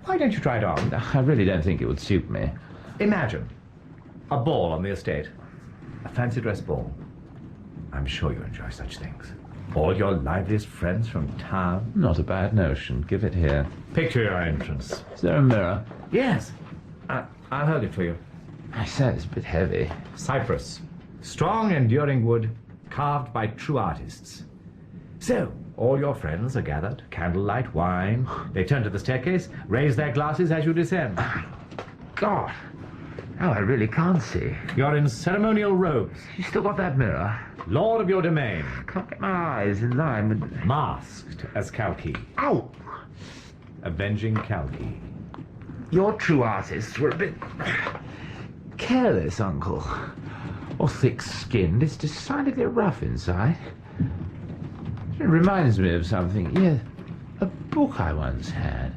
Why don't you try it on? I really don't think it would suit me. Imagine a ball on the estate. A fancy dress ball. I'm sure you enjoy such things. All your liveliest friends from town. Not a bad notion. Give it here. Picture your entrance. Is there a mirror? Yes. I'll hold it for you. I said it's a bit heavy. Cypress. Strong, enduring wood, carved by true artists. So, all your friends are gathered, candlelight, wine. They turn to the staircase, raise their glasses as you descend. God. Oh, I really can't see. You're in ceremonial robes. You still got that mirror? Lord of your domain. Can't get my eyes in line with... Masked as Kalki. Ow! Avenging Kalki. Your true artists were a bit... careless, Uncle. Or thick-skinned. It's decidedly rough inside. It reminds me of something. Yeah, a book I once had.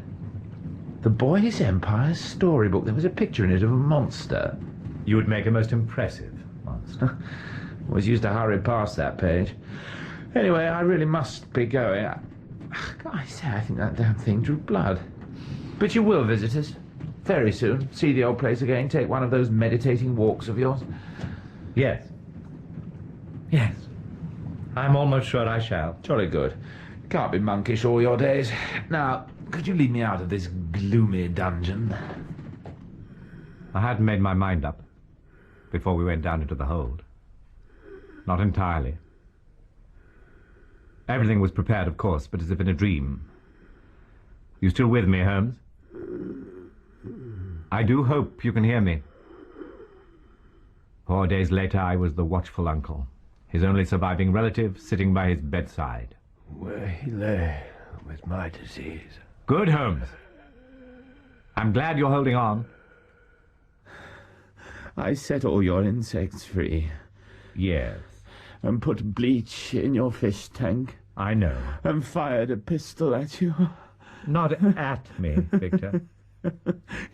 The Boy's Empire storybook. There was a picture in it of a monster. You would make a most impressive monster. Always used to hurry past that page. Anyway, I really must be going. I say, I think that damn thing drew blood. But you will visit us very soon. See the old place again. Take one of those meditating walks of yours. Yes. Yes. I'm almost sure I shall. Jolly good. Can't be monkish all your days. Now, could you lead me out of this gloomy dungeon? I hadn't made my mind up before we went down into the hold. Not entirely. Everything was prepared, of course, but as if in a dream. You still with me, Holmes? I do hope you can hear me. 4 days later, I was the watchful uncle, his only surviving relative, sitting by his bedside. Where he lay with my disease. Good, Holmes. I'm glad you're holding on. I set all your insects free. Yes. And put bleach in your fish tank. I know. And fired a pistol at you. Not at me, Victor.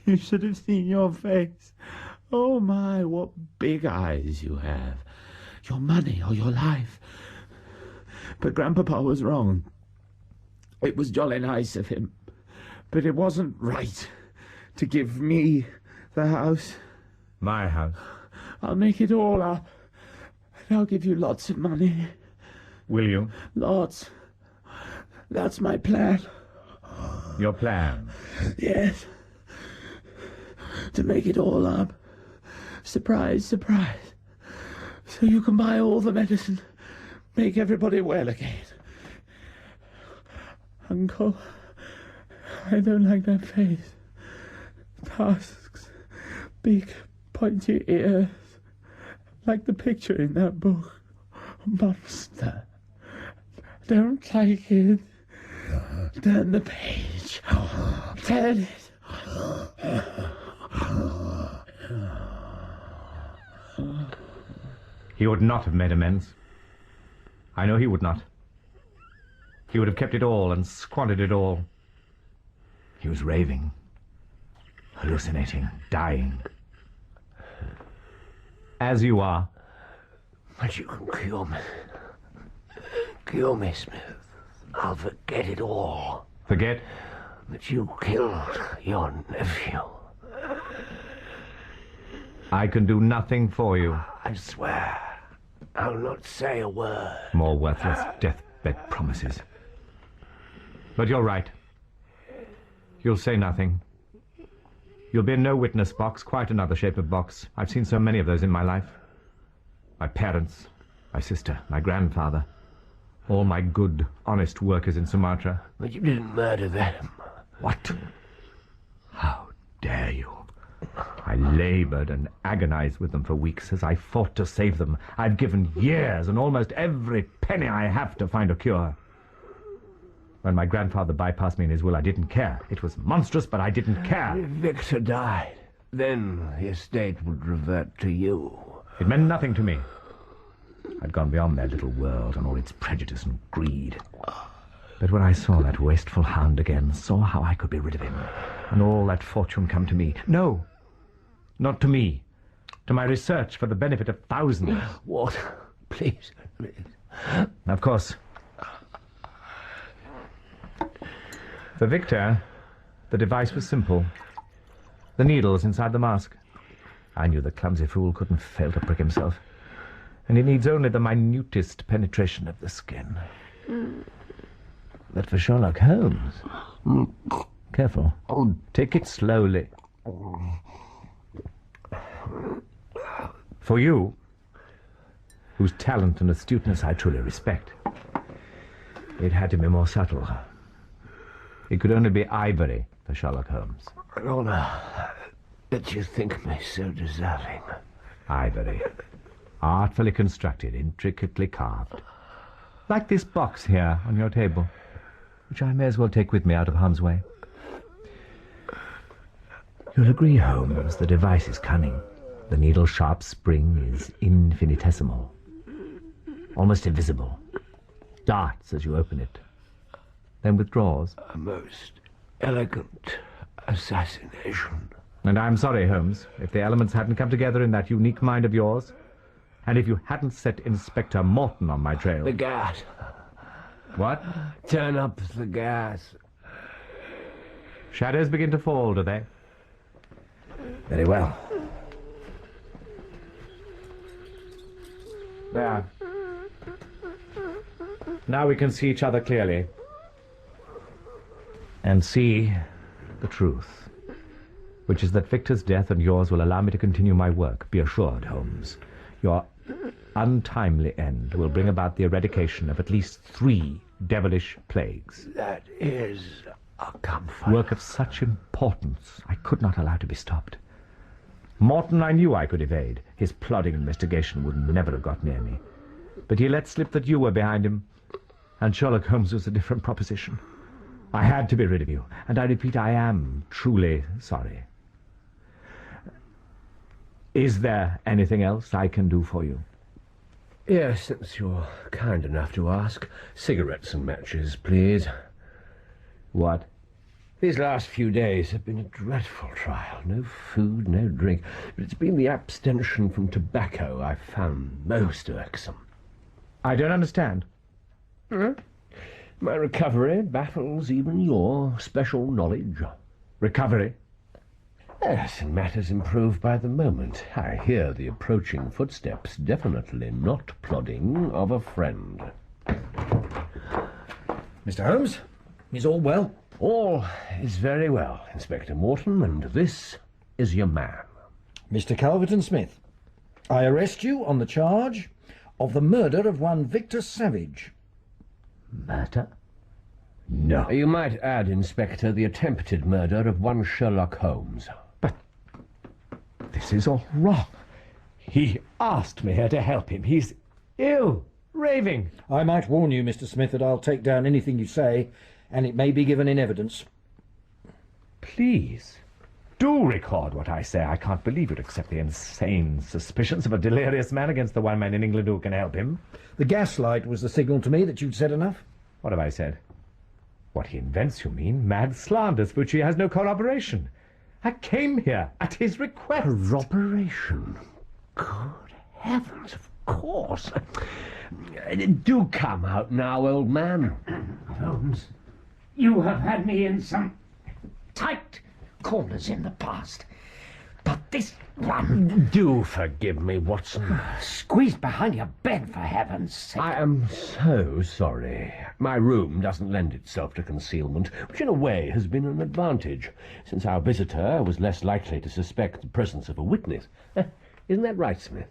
You should have seen your face. Oh, my, what big eyes you have. Your money or your life. But Grandpapa was wrong. It was jolly nice of him. But it wasn't right to give me the house. My house? I'll make it all up. And I'll give you lots of money. Will you? Lots. That's my plan. Your plan? Yes. To make it all up. Surprise, surprise. So you can buy all the medicine. Make everybody well again. Uncle, I don't like that face. Tusks, big, pointy ears. Like the picture in that book. A monster. Don't like it. Turn the page. Turn it. He would not have made amends. I know he would not. He would have kept it all and squandered it all. He was raving, hallucinating, dying. As you are. But you can kill me. Kill me, Smith. I'll forget it all. Forget? That you killed your nephew. I can do nothing for you. I swear, I'll not say a word. More worthless deathbed promises. But you're right. You'll say nothing. You'll be in no witness box, quite another shape of box. I've seen so many of those in my life. My parents, my sister, my grandfather. All my good, honest workers in Sumatra. But you didn't murder them. What? How dare you? I labored and agonized with them for weeks as I fought to save them. I've given years and almost every penny I have to find a cure. When my grandfather bypassed me in his will, I didn't care. It was monstrous, but I didn't care. If Victor died, then the estate would revert to you. It meant nothing to me. I'd gone beyond their little world and all its prejudice and greed. But when I saw that wasteful hound again, saw how I could be rid of him, and all that fortune come to me. No, not to me. To my research for the benefit of thousands. What? Please, please. Of course. For Victor, The device was simple. The needle's inside the mask. I knew the clumsy fool couldn't fail to prick himself. And he needs only the minutest penetration of the skin. But for Sherlock Holmes... Careful. Take it slowly. For you, whose talent and astuteness I truly respect, it had to be more subtle. It could only be ivory for Sherlock Holmes. An honor that you think me so deserving. Ivory. Artfully constructed, intricately carved. Like this box here on your table, which I may as well take with me out of harm's way. You'll agree, Holmes, the device is cunning. The needle's sharp spring is infinitesimal, almost invisible. Darts as you open it, then withdraws. A most elegant assassination. And I'm sorry, Holmes, if the elements hadn't come together in that unique mind of yours, and if you hadn't set Inspector Morton on my trail. The gas. What? Turn up the gas. Shadows begin to fall, do they? Very well. There. Now we can see each other clearly. And see the truth, which is that Victor's death and yours will allow me to continue my work. Be assured, Holmes, your untimely end will bring about the eradication of at least 3 devilish plagues. That is a comfort. Work of such importance I could not allow to be stopped. Morton I knew I could evade. His plodding investigation would never have got near me. But he let slip that you were behind him, and Sherlock Holmes was a different proposition. I had to be rid of you, and I repeat, I am truly sorry. Is there anything else I can do for you? Yes, since you're kind enough to ask. Cigarettes and matches, please. What? These last few days have been a dreadful trial. No food, no drink. But it's been the abstention from tobacco I've found most irksome. I don't understand. My recovery baffles even your special knowledge. Recovery? Yes, and matters improve by the moment. I hear the approaching footsteps, definitely not plodding, of a friend. Mr. Holmes, is all well? All is very well, Inspector Morton, and this is your man. Mr. Calverton-Smith, I arrest you on the charge of the murder of one Victor Savage. Murder? No. You might add, Inspector, the attempted murder of one Sherlock Holmes. But this is all wrong. He asked me here to help him. He's ill, raving. I might warn you, Mr. Smith, that I'll take down anything you say, and it may be given in evidence. Please, do record what I say. I can't believe you'd accept the insane suspicions of a delirious man against the one man in England who can help him. The gaslight was the signal to me that you'd said enough. What have I said? What he invents, you mean? Mad slanders for which he has no corroboration. I came here at his request. Corroboration? Good heavens, of course. Do come out now, old man. Holmes, you have had me in some tight corners in the past. But this one... Do forgive me, Watson. Squeezed behind your bed, for heaven's sake. I am so sorry. My room doesn't lend itself to concealment, which in a way has been an advantage, since our visitor was less likely to suspect the presence of a witness. Isn't that right, Smith?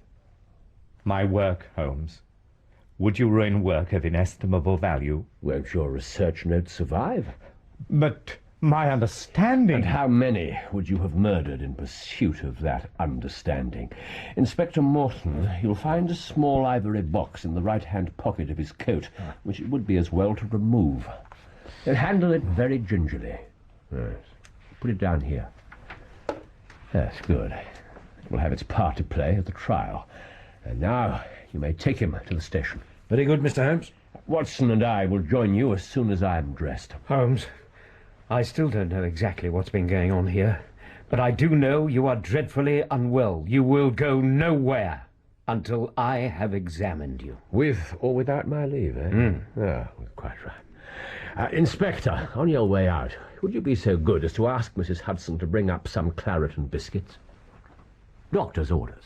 My work, Holmes. Would you ruin work of inestimable value? Won't your research notes survive? But my understanding... And how many would you have murdered in pursuit of that understanding? Inspector Morton, you'll find a small ivory box in the right-hand pocket of his coat, which it would be as well to remove. And handle it very gingerly. Yes. Put it down here. That's good. It will have its part to play at the trial. And now you may take him to the station. Very good, Mr. Holmes. Watson and I will join you as soon as I am dressed. Holmes, I still don't know exactly what's been going on here, but I do know you are dreadfully unwell. You will go nowhere until I have examined you. With or without my leave, eh? Quite right. Inspector, on your way out, would you be so good as to ask Mrs. Hudson to bring up some claret and biscuits? Doctor's orders.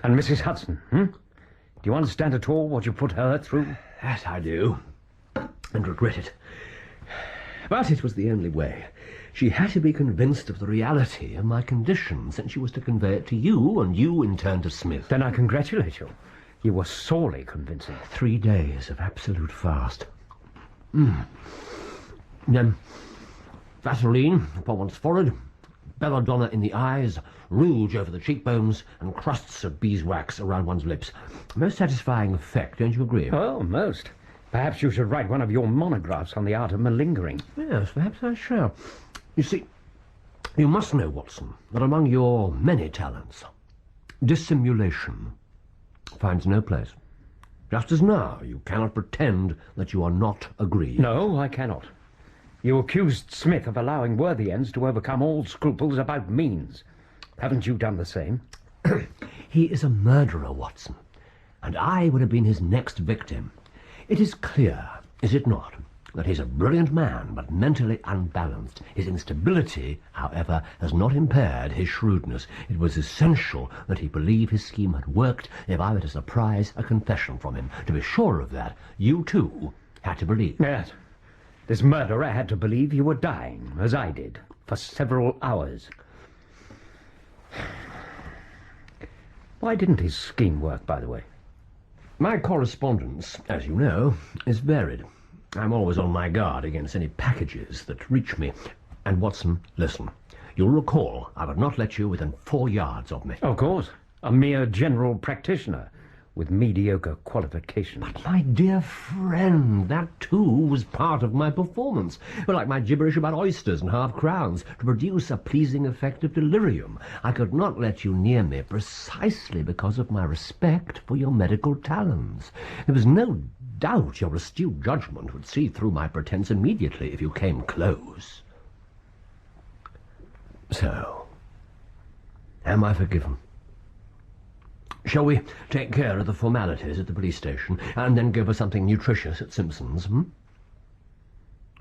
And Mrs. Hudson, Do you understand at all what you put her through? That I do, and regret it. But it was the only way. She had to be convinced of the reality of my condition, since she was to convey it to you, and you in turn to Smith. Then I congratulate you. You were sorely convincing. 3 days of absolute fast. Then Vaseline upon one's forehead, belladonna in the eyes, rouge over the cheekbones, and crusts of beeswax around one's lips. Most satisfying effect, don't you agree? Oh, most. Perhaps you should write one of your monographs on the art of malingering. Yes, perhaps I shall. You see, you must know, Watson, that among your many talents, dissimulation finds no place. Just as now, you cannot pretend that you are not aggrieved. No, I cannot. You accused Smith of allowing worthy ends to overcome all scruples about means. Haven't you done the same? He is a murderer, Watson, and I would have been his next victim. It is clear, is it not, that he's a brilliant man, but mentally unbalanced. His instability, however, has not impaired his shrewdness. It was essential that he believe his scheme had worked if I were to surprise a confession from him. To be sure of that, you, too, had to believe. Yes. This murderer had to believe you were dying, as I did, for several hours. Why didn't his scheme work, by the way? My correspondence, as you know, is varied. I'm always on my guard against any packages that reach me. And, Watson, listen. You'll recall I would not let you within 4 yards of me. Of course. A mere general practitioner with mediocre qualifications. But, my dear friend, that too was part of my performance. Like my gibberish about oysters and half-crowns, to produce a pleasing effect of delirium. I could not let you near me precisely because of my respect for your medical talents. There was no doubt your astute judgment would see through my pretense immediately if you came close. So, am I forgiven? Shall we take care of the formalities at the police station and then go for something nutritious at Simpson's,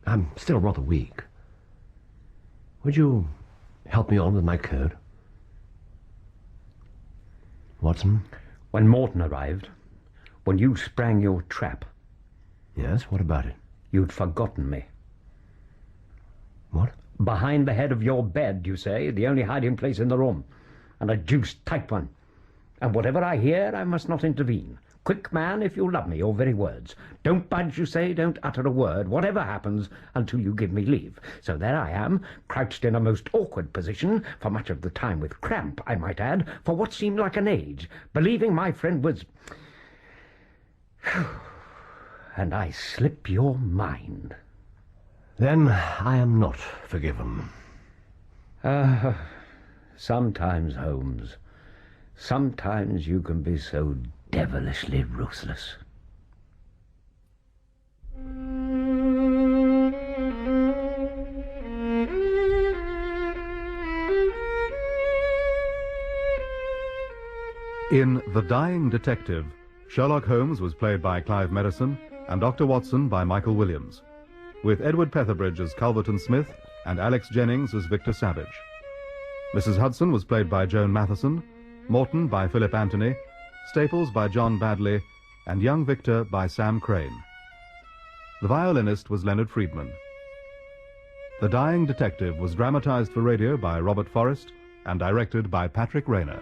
I'm still rather weak. Would you help me on with my coat? Watson? When Morton arrived, when you sprang your trap... Yes, what about it? You'd forgotten me. What? Behind the head of your bed, you say, the only hiding place in the room, and a deuced tight one. And whatever I hear, I must not intervene. Quick, man, if you love me, your very words. Don't budge, you say, don't utter a word, whatever happens, until you give me leave. So there I am, crouched in a most awkward position, for much of the time with cramp, I might add, for what seemed like an age, believing my friend was... And I slip your mind. Then I am not forgiven. Sometimes, Holmes, sometimes you can be so devilishly ruthless. In The Dying Detective, Sherlock Holmes was played by Clive Merrison and Dr. Watson by Michael Williams, with Edward Petherbridge as Culverton Smith and Alex Jennings as Victor Savage. Mrs. Hudson was played by Joan Matheson, Morton by Philip Anthony, Staples by John Badley, and young Victor by Sam Crane. The violinist was Leonard Friedman. The Dying Detective was dramatized for radio by Robert Forrest and directed by Patrick Rayner.